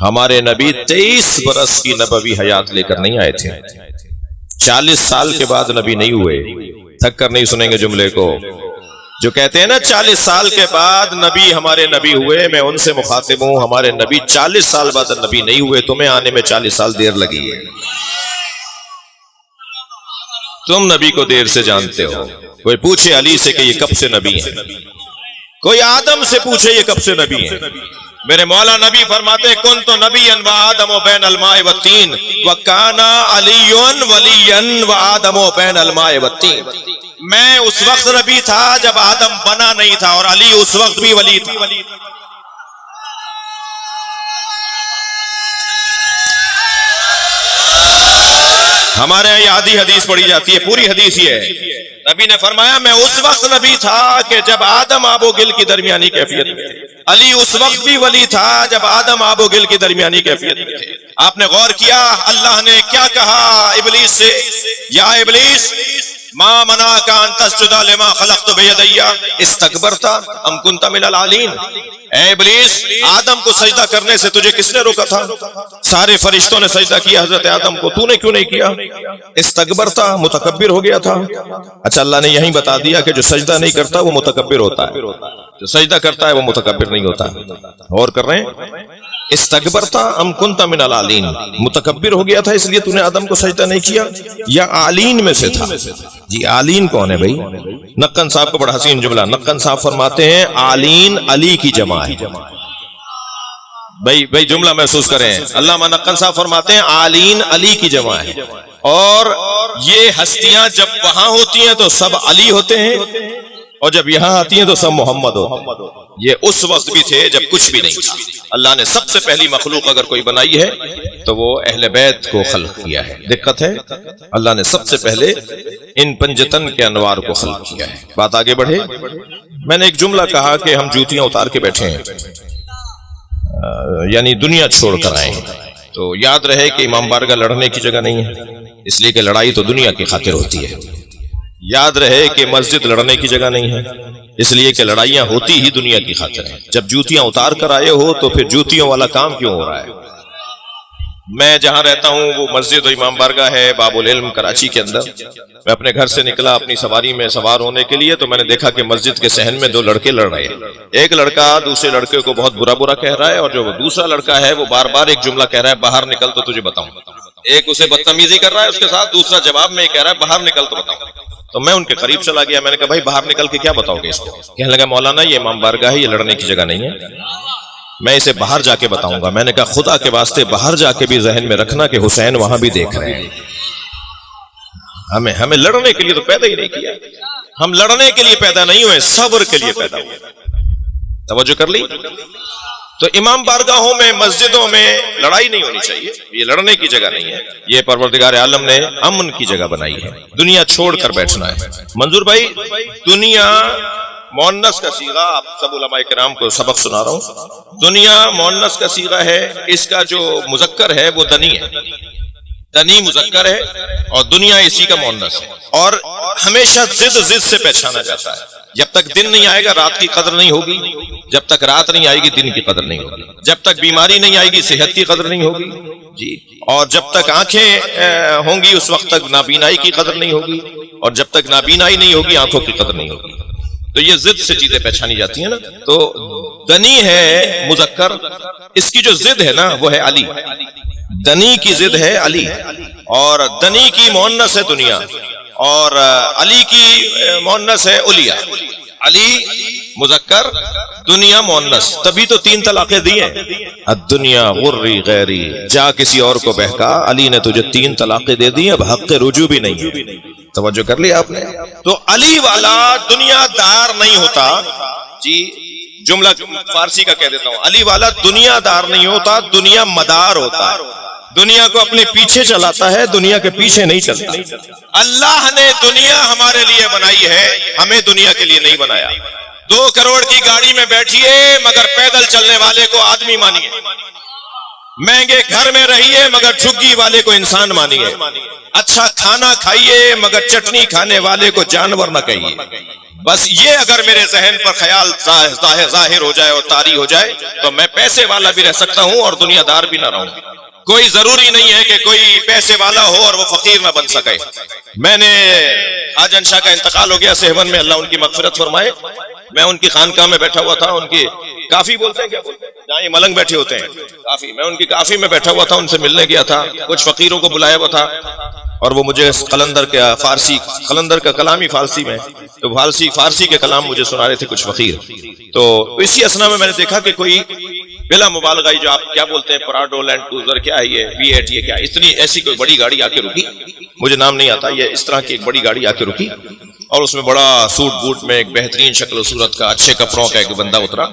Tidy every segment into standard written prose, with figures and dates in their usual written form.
ہمارے نبی 23 برس کی نبوی حیات لے کر نہیں آئے تھے. 40 سال کے بعد نبی نہیں ہوئے. تھک کر نہیں سنیں گے جملے کو. جو کہتے ہیں نا 40 سال کے بعد نبی ہمارے نبی ہوئے، میں ان سے مخاطب ہوں. ہمارے نبی 40 سال بعد نبی نہیں ہوئے، تمہیں آنے میں 40 سال دیر لگی ہے. تم نبی کو دیر سے جانتے ہو. کوئی پوچھے علی سے کہ یہ کب سے نبی ہیں، کوئی آدم سے پوچھے یہ کب سے نبی ہیں. میرے مولا نبی فرماتے کن تو نبی و آدم و بین الماء والطین وکانا علی ولی و آدم و بین الماء والطین. میں اس وقت نبی تھا جب آدم بنا نہیں تھا، اور علی اس وقت بھی ولی تھا. ہمارے یہاں یہ آدھی حدیث پڑھی جاتی ہے، پوری حدیث یہ ہے. نبی نے فرمایا میں اس وقت نبی تھا کہ جب آدم آب و گل کی درمیانی کیفیت میں تھے. علی اس وقت بھی ولی تھا جب آدم آب و گل کی درمیانی کیفیت میں تھے. آپ نے غور کیا اللہ نے کیا کہا ابلیس سے؟ یا ابلیس ما منعک ان تسجد لما خلقت بیدی استکبرت ام کنت من العالین. اے ابلیس، آدم کو سجدہ کرنے سے تجھے کس نے روکا تھا؟ سارے فرشتوں نے سجدہ کیا حضرت آدم کو، تو نے کیوں نہیں کیا؟ استکبرت، متکبر ہو گیا تھا. اچھا اللہ نے یہیں بتا دیا کہ جو سجدہ نہیں کرتا وہ متکبر ہوتا ہے، جو سجدہ کرتا ہے وہ متکبر نہیں ہوتا. اور کر رہے ہیں استکبرت ام کنت من العالین. متکبر ہو گیا تھا اس لیے تو نے آدم کو سجدہ نہیں کیا، یا عالین میں سے تھا؟ جی عالین کون ہے بھائی؟ نقن صاحب کا بڑا حسین جملہ. نقن صاحب فرماتے ہیں عالین علی کی جمع ہے. بھائی جملہ محسوس کریں. علامہ نقن صاحب فرماتے ہیں عالین علی کی جمع ہے، اور یہ ہستیاں جب وہاں ہوتی ہیں تو سب علی ہوتے ہیں، اور جب یہاں آتی ہیں تو سب محمد ہوتے ہیں. یہ اس وقت بھی تھے جب کچھ بھی نہیں تھا. اللہ نے سب سے پہلی مخلوق اگر کوئی بنائی ہے تو وہ اہل بیت کو خلق کیا ہے. دقت ہے اللہ نے سب سے پہلے ان پنجتن کے انوار کو خلق کیا ہے. بات آگے بڑھے. میں نے ایک جملہ کہا کہ ہم جوتیاں اتار کے بیٹھے ہیں، یعنی دنیا چھوڑ کر آئے ہیں. تو یاد رہے کہ امام بارگاہ لڑنے کی جگہ نہیں ہے، اس لیے کہ لڑائی تو دنیا کی خاطر ہوتی ہے. یاد رہے کہ مسجد لڑنے کی جگہ نہیں ہے، اس لیے کہ لڑائیاں ہوتی ہی دنیا کی خاطر ہیں. جب جوتیاں اتار کر آئے ہو تو پھر جوتیوں والا کام کیوں ہو رہا ہے؟ میں جہاں رہتا ہوں وہ مسجد و امام بارگاہ ہے باب العلم کراچی کے اندر. میں اپنے گھر سے نکلا اپنی سواری میں سوار ہونے کے لیے، تو میں نے دیکھا کہ مسجد کے صحن میں 2 لڑکے لڑ رہے ہیں. ایک لڑکا دوسرے لڑکے کو بہت برا کہہ رہا ہے، اور جو دوسرا لڑکا ہے وہ بار بار ایک جملہ کہہ رہا ہے باہر نکل تو تجھے بتاؤں. ایک اسے بدتمیزی کر رہا ہے اس کے ساتھ، دوسرا جواب میں کہہ رہا ہے باہر نکل تو بتاؤں. تو میں ان کے قریب چلا گیا. میں نے کہا بھائی باہر نکل کے کیا بتاؤ گے اس کو؟ کہنے لگا مولانا یہ امام بارگاہ ہے، یہ لڑنے کی جگہ نہیں ہے، میں اسے باہر جا کے بتاؤں گا. میں نے کہا خدا کے واسطے باہر جا کے بھی ذہن میں رکھنا کہ حسین وہاں بھی دیکھ رہے ہیں. ہمیں لڑنے کے لیے تو پیدا ہی نہیں کیا. ہم لڑنے کے لیے پیدا نہیں ہوئے، صبر کے لیے پیدا ہوئے. توجہ کر لی. تو امام بارگاہوں میں مسجدوں میں لڑائی نہیں ہونی چاہیے، یہ لڑنے کی جگہ نہیں ہے. یہ پروردگار عالم نے امن کی جگہ بنائی ہے. دنیا چھوڑ کر بیٹھنا ہے. منظور بھائی دنیا مؤنث کا صیغہ، آپ سب علماء کرام کو سبق سنا رہا ہوں. دنیا مؤنث کا صیغہ ہے، اس کا جو مذکر ہے وہ دنی ہے. دنی مذکر ہے اور دنیا اسی کا مؤنث ہے. اور ہمیشہ ضد سے پہچانا جاتا ہے. جب تک دن نہیں آئے گا رات کی قدر نہیں ہوگی، جب تک رات نہیں آئے گی دن کی قدر نہیں ہوگی، جب تک بیماری نہیں آئے گی صحت کی قدر نہیں ہوگی جی، اور جب تک آنکھیں ہوں گی اس وقت تک نابینائی کی قدر نہیں ہوگی، اور جب تک نابینائی نہیں ہوگی آنکھوں کی قدر نہیں ہوگی. تو یہ ضد سے چیزیں پہچانی جاتی ہیں نا. تو دنی ہے مذکر، اس کی جو ضد ہے نا وہ ہے علی. دنی کی ضد ہے علی، اور دنی کی مؤنث ہے دنیا، اور علی کی مؤنث ہے اولیا. علی مذکر، دنیا مؤنث. تبھی تو 3 طلاقیں دی ہیں. الدنیا غری غیری، جا کسی اور کو بہکا، علی نے تجھے 3 طلاقیں دے دی، اب حق رجوع بھی نہیں ہے. توجہ کر لی آپ نے. تو علی والا دنیا دار نہیں ہوتا جی. جملہ فارسی کا کہہ دیتا ہوں، علی والا دنیا دار نہیں ہوتا، دنیا مدار ہوتا ہے. دنیا کو اپنے پیچھے چلاتا ہے، دنیا کے پیچھے نہیں چلتا. اللہ نے دنیا ہمارے لیے بنائی ہے، ہمیں دنیا کے لیے نہیں بنایا. 2 کروڑ کی گاڑی میں بیٹھیے مگر پیدل چلنے والے کو آدمی مانیے. مہنگے گھر میں رہیے مگر جھگی والے کو انسان مانیے. اچھا کھانا کھائیے مگر چٹنی کھانے والے کو جانور نہ کہیے. بس یہ اگر میرے ذہن پر خیال ظاہر ہو جائے اور طاری ہو جائے تو میں پیسے والا بھی رہ سکتا ہوں اور دنیا دار بھی نہ رہوں. کوئی ضروری نہیں ہے کہ کوئی پیسے والا ہو اور وہ فقیر نہ بن سکے. میں نے حاجن شاہ کا انتقال ہو گیا سیون میں، اللہ ان کی مغفرت فرمائے. میں ان کی خانقاہ میں بیٹھا ہوا تھا، ان کی کافی بولتے ہیں کیا بولتے ہیں جہاں یہ ملنگ بیٹھے ہوتے ہیں کافی، میں ان کی کافی میں بیٹھا ہوا تھا، ان سے ملنے گیا تھا. کچھ فقیروں کو بلایا ہوا تھا اور وہ مجھے قلندر کا کلام ہی فارسی میں، تو فارسی کے کلام مجھے سنا رہے تھے کچھ فقیر. تو اسی اسنا میں نے دیکھا کہ کوئی بلا مبالغہ جو آپ کیا بولتے ہیں پراڈو لینڈ کروزر کیا ہے یہ V8 یہ کیا اتنی ایسی کوئی بڑی گاڑی آ کے رکی، مجھے نام نہیں آتا، یہ اس طرح کی ایک بڑی گاڑی آ کے رکی اور اس میں بڑا سوٹ بوٹ میں ایک بہترین شکل و صورت کا اچھے کپڑوں کا ایک بندہ اترا.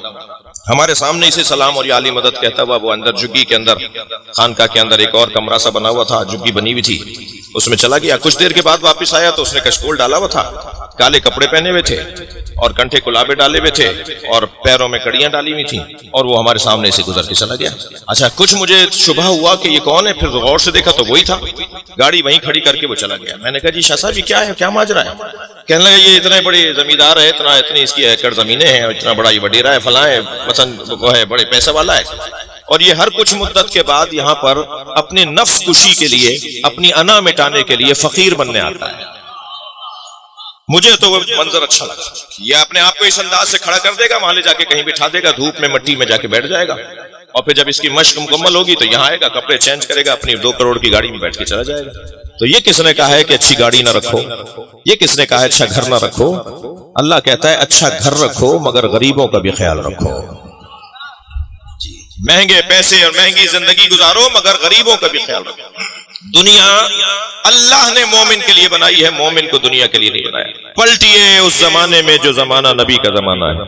ہمارے سامنے اسے سلام اور یا علی مدد کہتا ہوا وہ اندر جھگی کے اندر خانقاہ کے اندر ایک اور کمرہ سا بنا ہوا تھا، جھگی بنی ہوئی تھی، اس میں چلا گیا. کچھ دیر کے بعد واپس آیا تو اس نے کشکول ڈالا ہوا تھا، کالے کپڑے پہنے ہوئے تھے اور کنٹھے کلابے ڈالے ہوئے تھے اور پیروں میں کڑیاں ڈالی ہوئی تھیں اور وہ ہمارے سامنے سے گزر کے چلا گیا. اچھا کچھ مجھے شبہ ہوا کہ یہ کون ہے، پھر غور سے دیکھا تو وہی تھا، گاڑی وہیں کھڑی کر کے وہ چلا گیا. میں نے کہا جی شاہ صاحب یہ کیا ہے، کیا ماجرا ہے؟ کہنے لگے یہ اتنے بڑے زمیندار ہے، اتنی اس کی ایکڑ زمینیں ہیں، اتنا بڑا یہ وڈیرا ہے، فلاں ہے، پسند وہ ہے، بڑے پیسے والا ہے، اور یہ ہر کچھ مدت کے بعد یہاں پر اپنے نفس کشی کے لیے، اپنی انا مٹانے کے لیے فقیر بننے آتا ہے. مجھے تو وہ منظر اچھا لگا. یہ اپنے آپ کو اس انداز سے کھڑا کر دے گا، وہاں لے جا کے کہیں بٹھا دے گا، دھوپ میں مٹی میں جا کے بیٹھ جائے گا، اور پھر جب اس کی مشق مکمل ہوگی تو یہاں آئے گا، کپڑے چینج کرے گا، اپنی 2 کروڑ کی گاڑی میں بیٹھ کے چلا جائے گا. تو یہ کس نے کہا ہے کہ اچھی گاڑی نہ رکھو؟ یہ کس نے کہا ہے اچھا گھر نہ رکھو؟ اللہ کہتا ہے اچھا گھر رکھو مگر غریبوں کا بھی خیال رکھو. مہنگے پیسے اور مہنگی زندگی گزارو مگر غریبوں کا بھی خیال رکھو. دنیا اللہ نے مومن کے لیے بنائی ہے، مومن کو دنیا کے لیے نہیں بنایا. پلٹیے اس زمانے میں جو زمانہ نبی کا زمانہ ہے.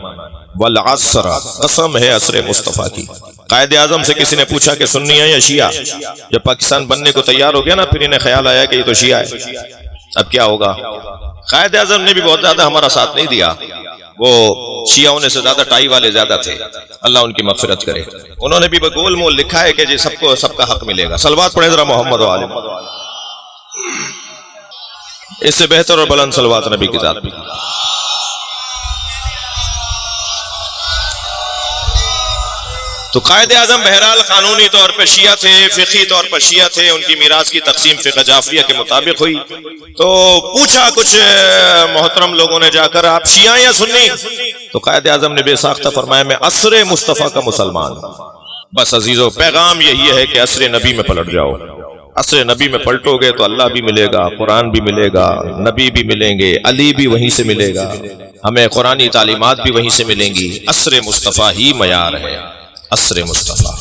والعصر، قسم ہے عصر مصطفیٰ کی. قائد اعظم سے کسی نے پوچھا کہ سنی ہے یا شیعہ؟ جب پاکستان بننے کو تیار ہو گیا نا پھر انہیں خیال آیا کہ یہ تو شیعہ ہے، اب کیا ہوگا. قائد اعظم نے بھی بہت زیادہ ہمارا ساتھ نہیں دیا، وہ شیعہ ہونے سے زیادہ ٹائی والے زیادہ تھے، اللہ ان کی مغفرت کرے. انہوں نے بھی بگول مول لکھا ہے کہ جی سب کو سب کا حق ملے گا. صلوات پڑھیں ذرا محمد و آل محمد. اس سے بہتر اور بلند صلوات نبی کی ذات بھی. تو قائد اعظم بہرحال قانونی طور پر شیعہ تھے، فقہی طور پر شیعہ تھے، ان کی میراث کی تقسیم فقہ جعفریہ کے مطابق ہوئی. تو پوچھا کچھ محترم لوگوں نے جا کر آپ شیعہ یا سنی؟ تو قائد اعظم نے بے ساختہ فرمایا میں عصر مصطفیٰ کا مسلمان. بس عزیزو پیغام یہی ہے کہ عصر نبی میں پلٹ جاؤ. عصر نبی میں پلٹو گے تو اللہ بھی ملے گا، قرآن بھی ملے گا، نبی بھی ملیں گے، علی بھی وہیں سے ملے گا، ہمیں قرآنی تعلیمات بھی وہیں سے ملیں گی. عصر مصطفیٰ ہی معیار ہے، عصر مصطفیٰ.